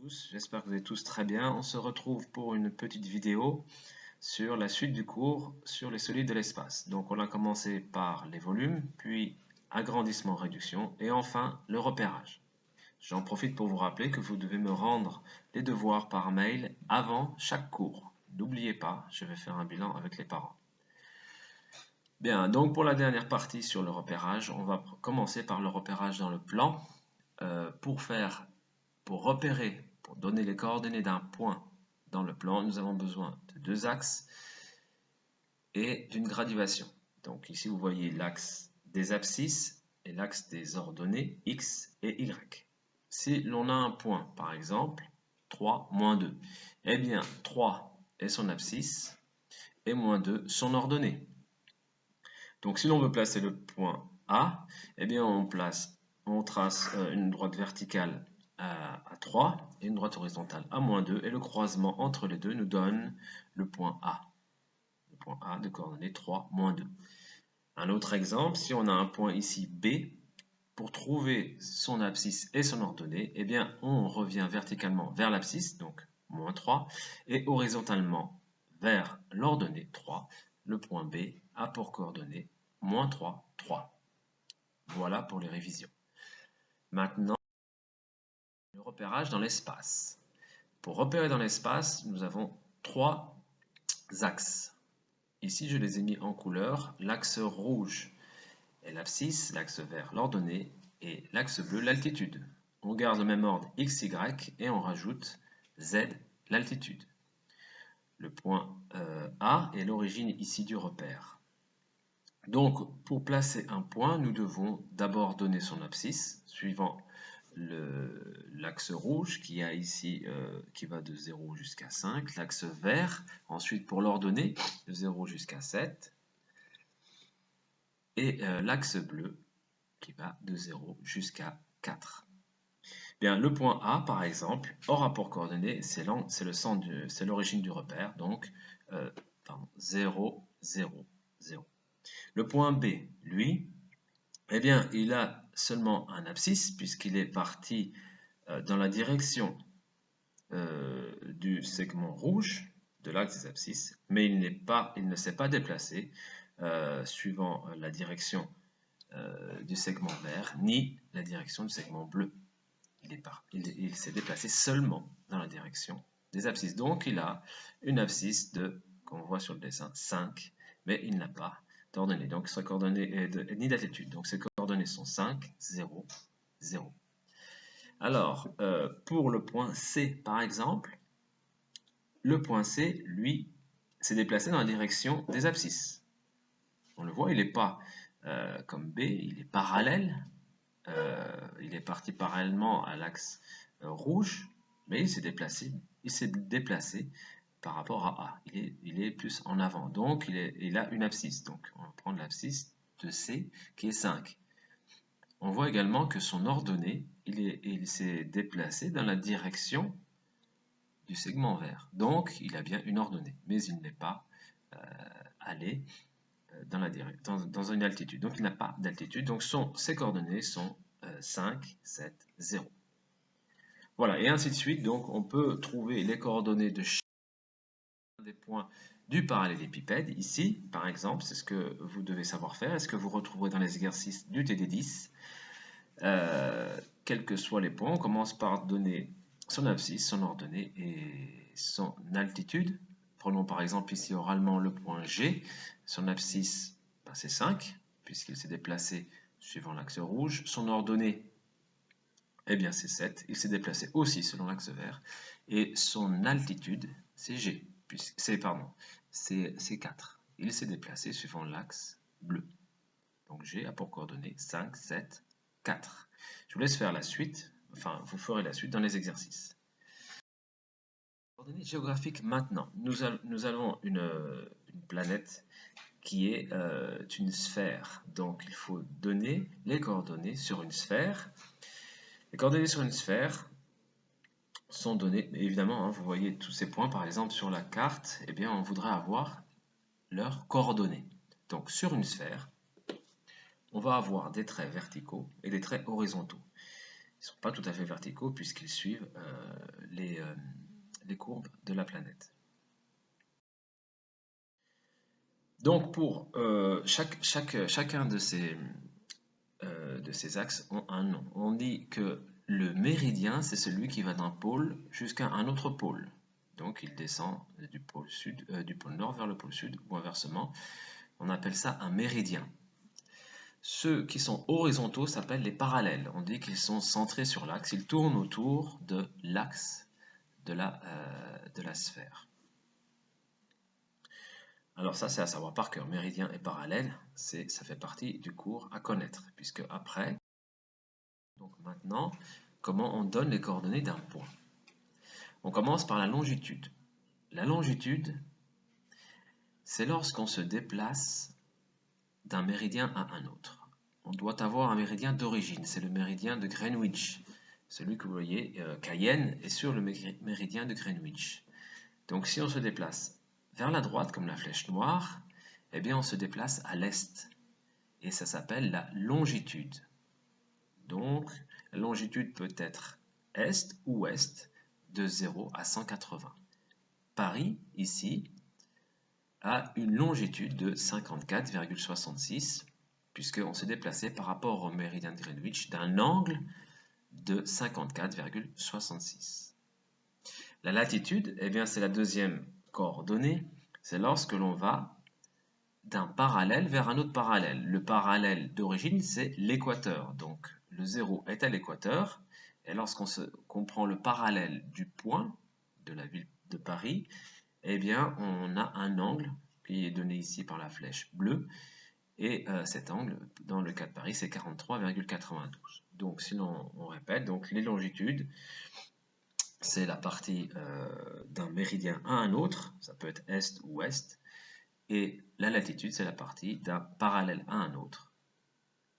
Tous, j'espère que vous êtes tous très bien. On se retrouve pour une petite vidéo sur la suite du cours sur les solides de l'espace. Donc on a commencé par les volumes, puis agrandissement, réduction et enfin le repérage. J'en profite pour vous rappeler que vous devez me rendre les devoirs par mail avant chaque cours. N'oubliez pas, je vais faire un bilan avec les parents. Bien, donc pour la dernière partie sur le repérage, on va commencer par le repérage dans le plan. Pour repérer, pour donner les coordonnées d'un point dans le plan, nous avons besoin de deux axes et d'une graduation. Donc ici, vous voyez l'axe des abscisses et l'axe des ordonnées x et y. Si l'on a un point, par exemple, 3, moins 2, eh bien 3 est son abscisse et moins 2 son ordonnée. Donc si l'on veut placer le point A, eh bien on trace une droite verticale à 3 et une droite horizontale à moins 2 et le croisement entre les deux nous donne le point A. Le point A de coordonnées 3, moins 2. Un autre exemple, si on a un point ici B, pour trouver son abscisse et son ordonnée, eh bien on revient verticalement vers l'abscisse, donc moins 3, et horizontalement vers l'ordonnée 3. Le point B a pour coordonnée moins 3, 3. Voilà pour les révisions. Maintenant, le repérage dans l'espace. Pour repérer dans l'espace, nous avons trois axes. Ici, je les ai mis en couleur. L'axe rouge est l'abscisse, l'axe vert l'ordonnée et l'axe bleu l'altitude. On garde le même ordre x, y et on rajoute z, l'altitude. Le point A est l'origine ici du repère. Donc, pour placer un point, nous devons d'abord donner son abscisse, suivant l'axe rouge qui a ici, qui va de 0 jusqu'à 5, l'axe vert, ensuite pour l'ordonnée, de 0 jusqu'à 7, et l'axe bleu qui va de 0 jusqu'à 4. Bien, le point A, par exemple, hors rapport coordonnées, c'est l'origine du repère, donc 0, 0, 0. Le point B, lui, eh bien, il a seulement un abscisse puisqu'il est parti dans la direction du segment rouge de l'axe des abscisses, mais il ne s'est pas déplacé suivant la direction du segment vert ni la direction du segment bleu. Il s'est déplacé seulement dans la direction des abscisses. Donc, il a une abscisse de, comme on voit sur le dessin, 5, mais il n'a pas d'ordonnée. Donc, sa coordonnée est ni d'altitude. Donc, ses coordonnées sont 5, 0, 0. Alors, pour le point C, par exemple, le point C, lui, s'est déplacé dans la direction des abscisses. On le voit, il n'est pas comme B, il est parallèle. Il est parti parallèlement à l'axe rouge, mais il s'est déplacé par rapport à A. Il est plus en avant. Donc, il a une abscisse. Donc, on va prendre l'abscisse de C qui est 5. On voit également que son ordonnée, il s'est déplacé dans la direction du segment vert. Donc, il a bien une ordonnée, mais il n'est pas allé dans une altitude. Donc, il n'a pas d'altitude. Donc, ses coordonnées sont 5, 7, 0. Voilà, et ainsi de suite. Donc, on peut trouver les coordonnées de chacun des points du parallélépipède. Ici, par exemple, c'est ce que vous devez savoir faire. Est-ce que vous retrouverez dans les exercices du TD10 quels que soient les points, on commence par donner son abscisse, son ordonnée et son altitude. Prenons par exemple ici oralement le point G. Son abscisse, ben, c'est 5, puisqu'il s'est déplacé suivant l'axe rouge. Son ordonnée, eh bien c'est 7. Il s'est déplacé aussi selon l'axe vert. Et son altitude, c'est G. C'est 4. Il s'est déplacé suivant l'axe bleu. Donc G a pour coordonnées 5, 7, 4. Je vous laisse faire la suite, enfin vous ferez la suite dans les exercices. Coordonnées géographiques maintenant. Nous avons une planète qui est une sphère. Donc il faut donner les coordonnées sur une sphère. Les coordonnées sur une sphère sont données, évidemment, hein, vous voyez tous ces points par exemple sur la carte, eh bien on voudrait avoir leurs coordonnées. Donc sur une sphère, on va avoir des traits verticaux et des traits horizontaux. Ils ne sont pas tout à fait verticaux puisqu'ils suivent les courbes de la planète. Donc pour chacun de ces axes ont un nom. On dit que le méridien, c'est celui qui va d'un pôle jusqu'à un autre pôle. Donc il descend du pôle sud, du pôle nord vers le pôle sud, ou inversement. On appelle ça un méridien. Ceux qui sont horizontaux s'appellent les parallèles. On dit qu'ils sont centrés sur l'axe. Ils tournent autour de l'axe de la sphère. Alors ça, c'est à savoir par cœur. Méridien et parallèle, ça fait partie du cours à connaître. Puisque après, donc maintenant, comment on donne les coordonnées d'un point? On commence par la longitude. La longitude, c'est lorsqu'on se déplace d'un méridien à un autre. On doit avoir un méridien d'origine, c'est le méridien de Greenwich. Celui que vous voyez, Cayenne, est sur le méridien de Greenwich. Donc si on se déplace vers la droite, comme la flèche noire, eh bien on se déplace à l'est. Et ça s'appelle la longitude. Donc la longitude peut être est ou ouest de 0 à 180. Paris, ici, a une longitude de 54,66 puisqu'on s'est déplacé par rapport au méridien de Greenwich d'un angle de 54,66. La latitude, eh bien, c'est la deuxième coordonnée. C'est lorsque l'on va d'un parallèle vers un autre parallèle. Le parallèle d'origine, c'est l'équateur. Donc, le 0 est à l'équateur. Et lorsqu'on prend le parallèle du point de la ville de Paris, eh bien, on a un angle qui est donné ici par la flèche bleue. Et cet angle, dans le cas de Paris, c'est 43,92. Donc, si on répète, donc les longitudes, c'est la partie d'un méridien à un autre, ça peut être est ou ouest, et la latitude, c'est la partie d'un parallèle à un autre,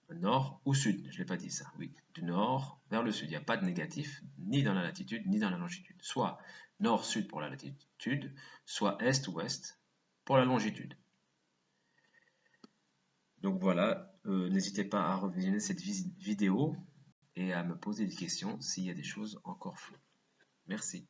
nord ou sud, je ne l'ai pas dit ça, oui, du nord vers le sud, il n'y a pas de négatif, ni dans la latitude, ni dans la longitude, soit nord-sud pour la latitude, soit est-ouest pour la longitude. Donc voilà, n'hésitez pas à revisionner cette vidéo et à me poser des questions s'il y a des choses encore floues. Merci.